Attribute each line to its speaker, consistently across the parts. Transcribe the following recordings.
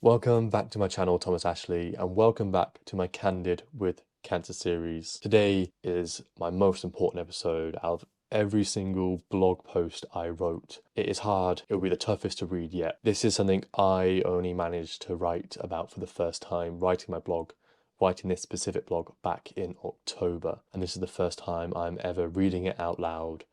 Speaker 1: Welcome back to my channel, Thomas Ashley, and welcome back to my Candid with Cancer series. Today is my most important episode out of every single blog post I wrote. It is hard, it will be the toughest to read yet. This is something I only managed to write about for the first time, writing this specific blog back in October. And this is the first time I'm ever reading it out loud,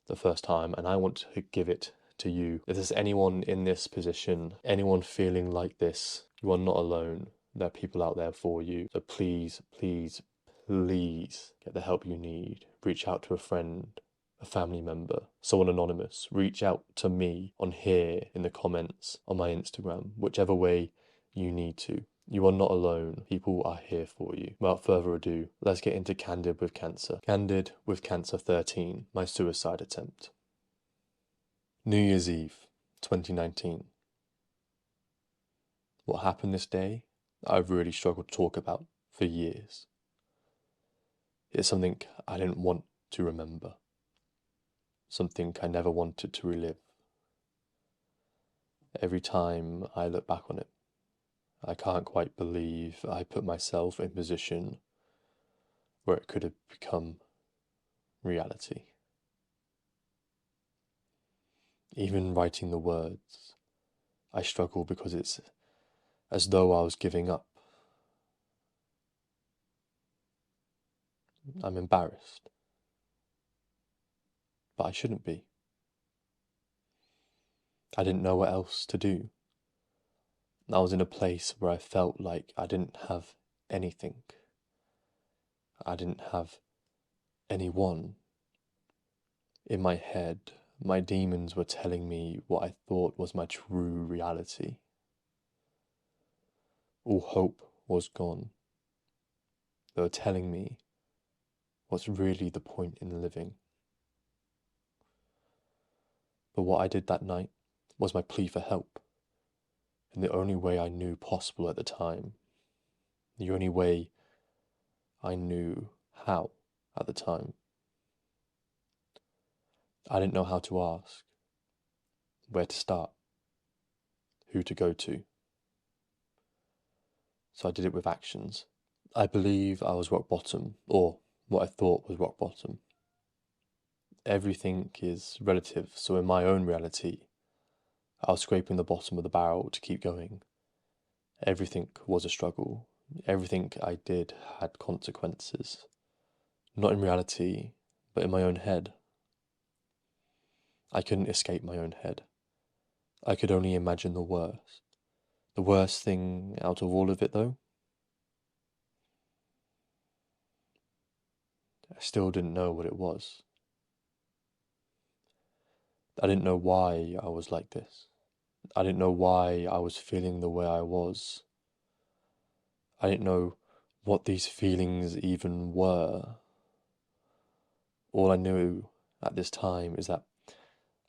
Speaker 1: the first time, and I want to give it to you. If there's anyone in this position, anyone feeling like this, you are not alone. There are people out there for you. So please, please, please get the help you need. Reach out to a friend, a family member, someone anonymous. Reach out to me on here in the comments on my Instagram, whichever way you need to. You are not alone. People are here for you. Without further ado, let's get into Candid with Cancer. Candid with Cancer 13, my suicide attempt. New Year's Eve, 2019. What happened this day, I've really struggled to talk about for years. It's something I didn't want to remember. Something I never wanted to relive. Every time I look back on it, I can't quite believe I put myself in a position where it could have become reality. Even writing the words, I struggle because it's as though I was giving up. I'm embarrassed, but I shouldn't be. I didn't know what else to do. I was in a place where I felt like I didn't have anything. I didn't have anyone. In my head, my demons were telling me what I thought was my true reality. All hope was gone. They were telling me what's really the point in living. But what I did that night was my plea for help, in the only way I knew possible at the time, the only way I knew how at the time. I didn't know how to ask, where to start, who to go to. So I did it with actions. I believe I was rock bottom, or what I thought was rock bottom. Everything is relative, so in my own reality, I was scraping the bottom of the barrel to keep going. Everything was a struggle. Everything I did had consequences. Not in reality, but in my own head. I couldn't escape my own head. I could only imagine the worst. The worst thing out of all of it, though, I still didn't know what it was. I didn't know why I was like this. I didn't know why I was feeling the way I was. I didn't know what these feelings even were. All I knew at this time is that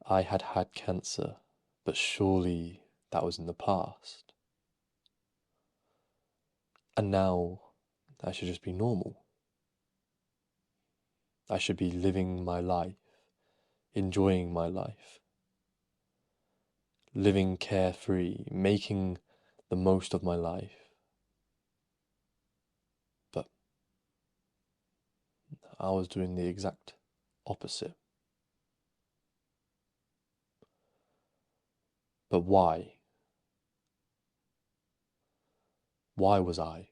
Speaker 1: I had had cancer, but surely that was in the past. And now I should just be normal. I should be living my life, enjoying my life, living carefree, making the most of my life. But I was doing the exact opposite. But why? Why was I?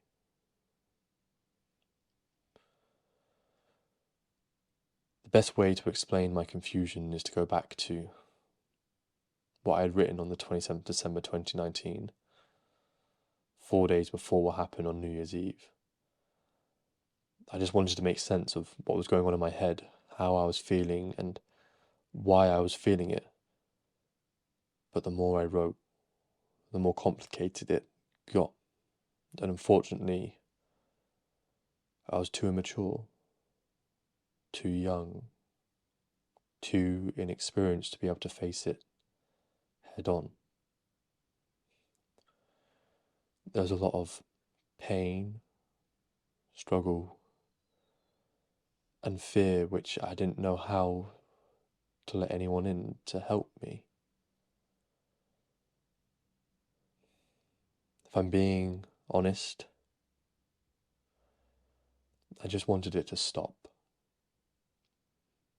Speaker 1: The best way to explain my confusion is to go back to what I had written on the 27th December 2019, 4 days before what happened on New Year's Eve. I just wanted to make sense of what was going on in my head, how I was feeling, and why I was feeling it. But the more I wrote, the more complicated it got. And unfortunately, I was too immature, too young, too inexperienced to be able to face it head on. There was a lot of pain, struggle, and fear which I didn't know how to let anyone in to help me. If I'm being honest, I just wanted it to stop.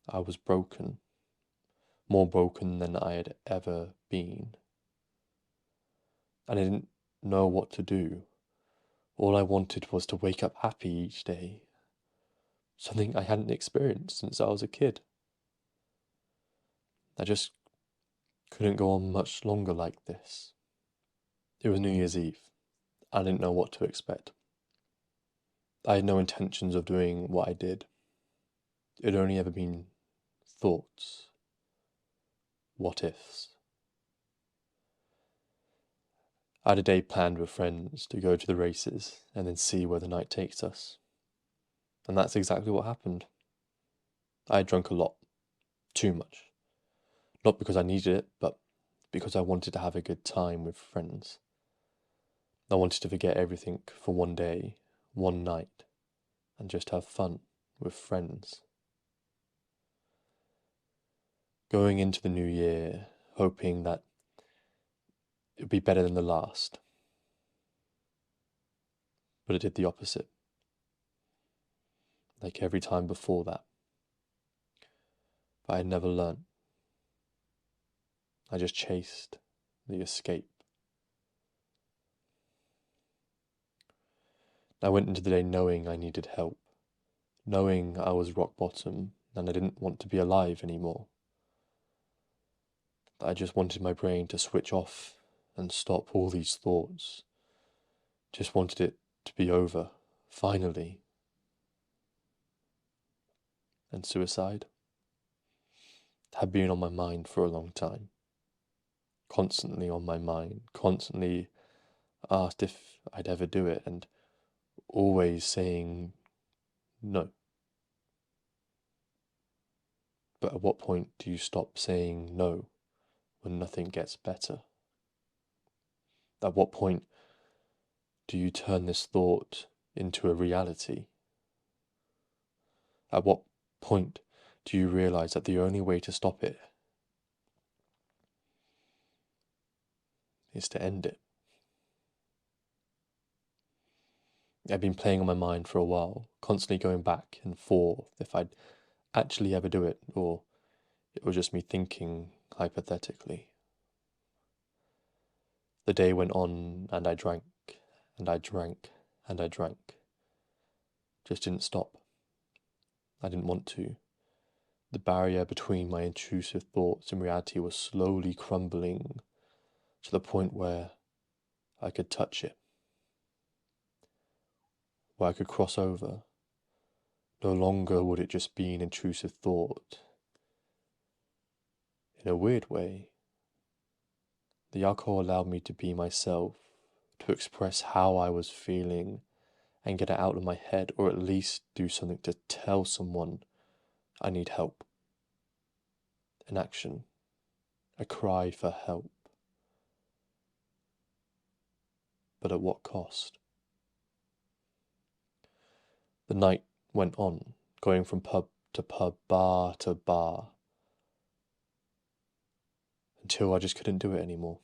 Speaker 1: I was broken, more broken than I had ever been. And I didn't know what to do. All I wanted was to wake up happy each day, something I hadn't experienced since I was a kid. I just couldn't go on much longer like this. It was New Year's Eve. I didn't know what to expect. I had no intentions of doing what I did. It had only ever been thoughts, what ifs. I had a day planned with friends to go to the races and then see where the night takes us. And that's exactly what happened. I had drunk a lot, too much. Not because I needed it, but because I wanted to have a good time with friends. I wanted to forget everything for one day, one night, and just have fun with friends. Going into the new year, hoping that it would be better than the last. But it did the opposite. Like every time before that. But I had never learnt. I just chased the escape. I went into the day knowing I needed help, knowing I was rock bottom and I didn't want to be alive anymore. I just wanted my brain to switch off and stop all these thoughts. Just wanted it to be over, finally. And suicide had been on my mind for a long time. Constantly on my mind, constantly asked if I'd ever do it, and always saying no. But at what point do you stop saying no when nothing gets better? At what point do you turn this thought into a reality? At what point do you realize that the only way to stop it is to end it? I've been playing on my mind for a while, constantly going back and forth if I'd actually ever do it, or it was just me thinking hypothetically. The day went on and I drank, and I drank, and I drank. Just didn't stop. I didn't want to. The barrier between my intrusive thoughts and reality was slowly crumbling to the point where I could touch it, where I could cross over. No longer would it just be an intrusive thought. In a weird way, the alcohol allowed me to be myself, to express how I was feeling and get it out of my head, or at least do something to tell someone I need help. An action, a cry for help. But at what cost? The night went on, going from pub to pub, bar to bar, until I just couldn't do it anymore.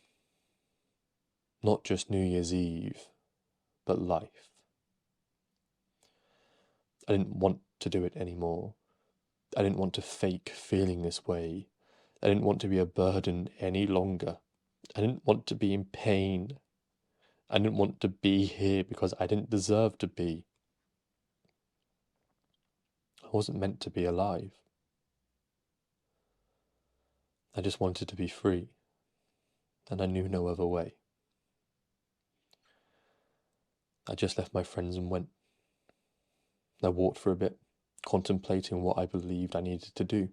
Speaker 1: Not just New Year's Eve, but life. I didn't want to do it anymore. I didn't want to fake feeling this way. I didn't want to be a burden any longer. I didn't want to be in pain. I didn't want to be here because I didn't deserve to be. I wasn't meant to be alive. I just wanted to be free, and I knew no other way. I just left my friends and went. I walked for a bit, contemplating what I believed I needed to do.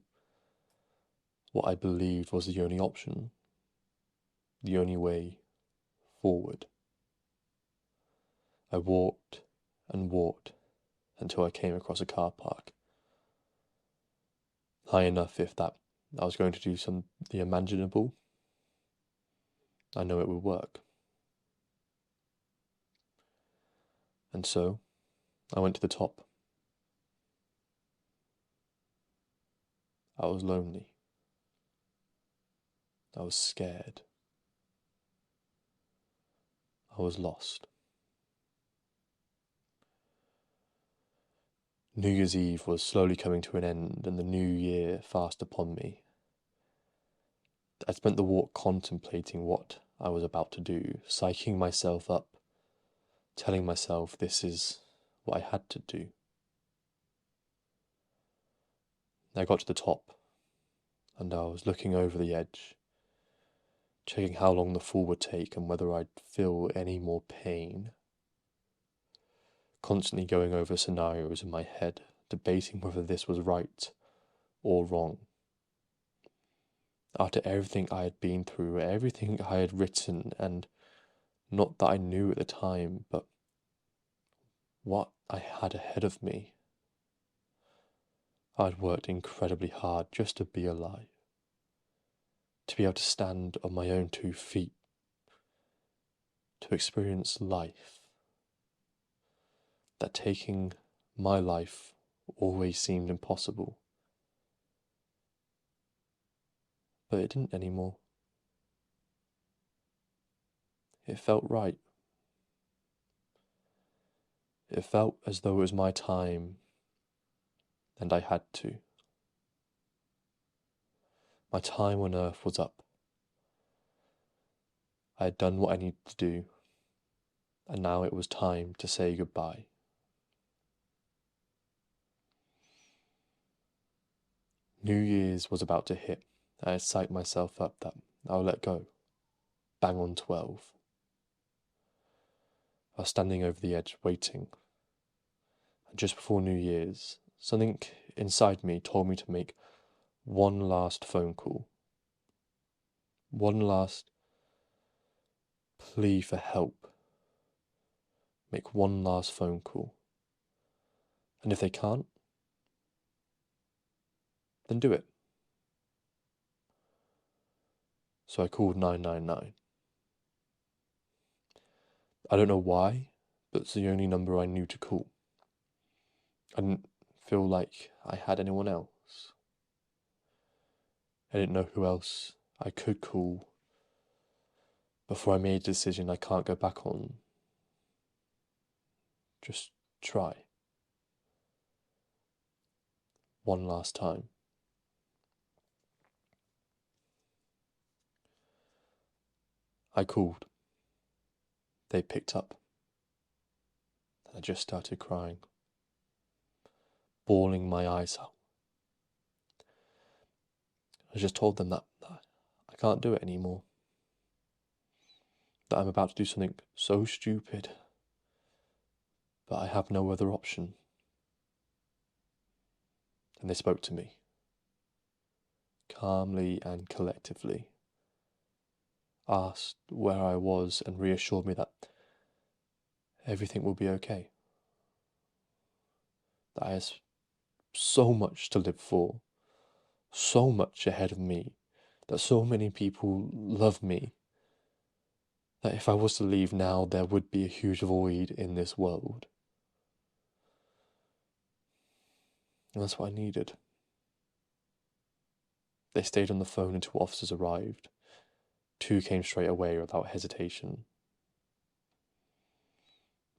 Speaker 1: What I believed was the only option, the only way forward. I walked and walked until I came across a car park. High enough if that I was going to do the imaginable, I know it would work. And so, I went to the top. I was lonely. I was scared. I was lost. New Year's Eve was slowly coming to an end, and the new year fast upon me. I spent the walk contemplating what I was about to do, psyching myself up, telling myself this is what I had to do. I got to the top, and I was looking over the edge, checking how long the fall would take and whether I'd feel any more pain. Constantly going over scenarios in my head, debating whether this was right or wrong. After everything I had been through, everything I had written, and not that I knew at the time, but what I had ahead of me. I'd worked incredibly hard just to be alive, to be able to stand on my own 2 feet, to experience life. That taking my life always seemed impossible. But it didn't anymore. It felt right. It felt as though it was my time, and I had to. My time on earth was up. I had done what I needed to do, and now it was time to say goodbye. New Year's was about to hit. I had psyched myself up that I'll let go. Bang on 12. I was standing over the edge waiting. And just before New Year's, something inside me told me to make one last phone call. One last plea for help. Make one last phone call. And if they can't, then do it. So I called 999. I don't know why, but it's the only number I knew to call. I didn't feel like I had anyone else. I didn't know who else I could call before I made a decision I can't go back on. Just try. One last time. I called. They picked up. And I just started crying, bawling my eyes out. I just told them that I can't do it anymore. That I'm about to do something so stupid, but I have no other option. And they spoke to me, calmly and collectively, asked where I was and reassured me that everything will be okay. That I have so much to live for, so much ahead of me, that so many people love me, that if I was to leave now, there would be a huge void in this world. And that's what I needed. They stayed on the phone until officers arrived. 2 came straight away without hesitation,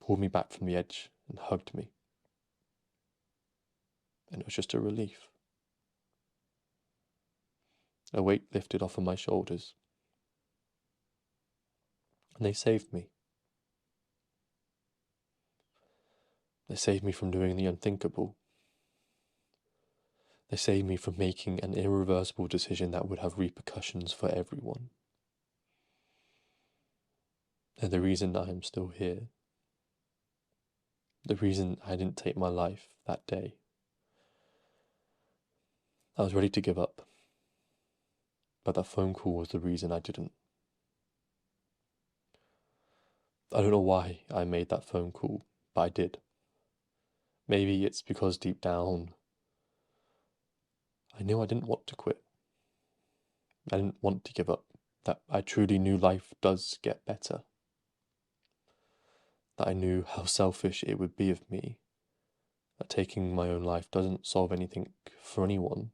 Speaker 1: pulled me back from the edge and hugged me. And it was just a relief. A weight lifted off of my shoulders. And they saved me. They saved me from doing the unthinkable. They saved me from making an irreversible decision that would have repercussions for everyone. They're the reason I am still here. The reason I didn't take my life that day. I was ready to give up, but that phone call was the reason I didn't. I don't know why I made that phone call, but I did. Maybe it's because deep down, I knew I didn't want to quit. I didn't want to give up, that I truly knew life does get better. That I knew how selfish it would be of me, that taking my own life doesn't solve anything for anyone.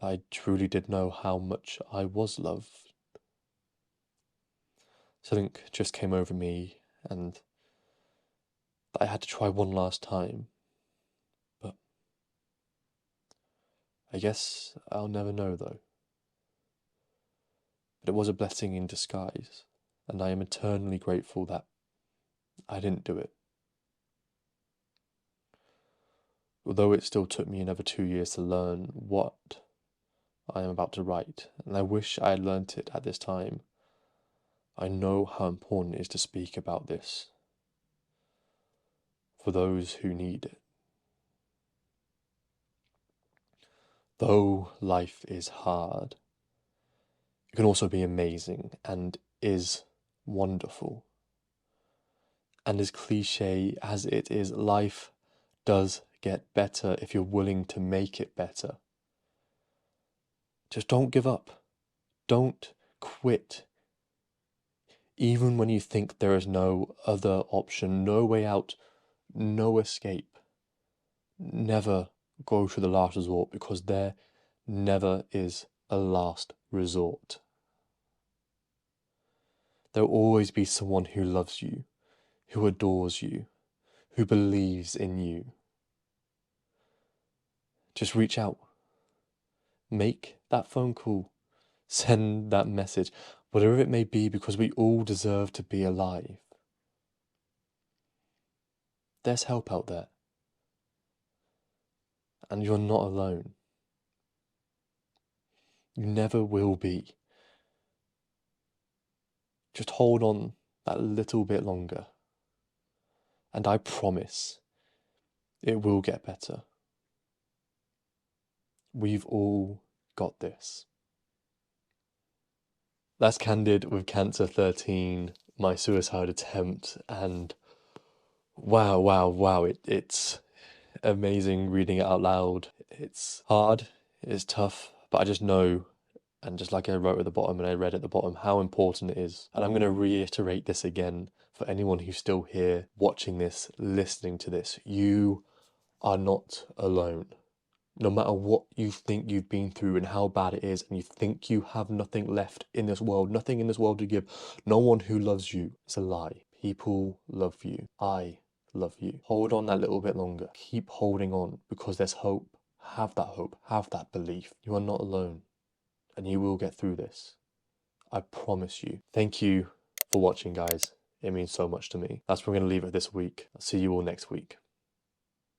Speaker 1: I truly did know how much I was loved. something just came over me and I had to try one last time. But I guess I'll never know though. But it was a blessing in disguise, and I am eternally grateful that I didn't do it. Although it still took me another 2 years to learn what I am about to write, and I wish I had learnt it at this time, I know how important it is to speak about this for those who need it. Though life is hard, it can also be amazing and is wonderful. And as cliche as it is, life does get better if you're willing to make it better. Just don't give up. Don't quit. Even when you think there is no other option, no way out, no escape, never go to the last resort, because there never is a last resort. There will always be someone who loves you, who adores you, who believes in you. Just reach out. Make that phone call. Send that message, whatever it may be, because we all deserve to be alive. There's help out there. And you're not alone. You never will be. Just hold on that little bit longer. And I promise it will get better. We've all got this. That's Candid with Cancer 13, my suicide attempt, and wow, it's amazing reading it out loud. It's hard, it's tough, but I just know, and just like I wrote at the bottom and I read at the bottom, how important it is. And I'm going to reiterate this again for anyone who's still here, watching this, listening to this. You are not alone. No matter what you think you've been through and how bad it is, and you think you have nothing left in this world, nothing in this world to give, no one who loves you, it's a lie. People love you. I love you. Hold on that little bit longer. Keep holding on, because there's hope. Have that belief. You are not alone, and you will get through this. I promise you. Thank you for watching, guys. It means so much to me. That's where we're going to leave it this week. I'll see you all next week.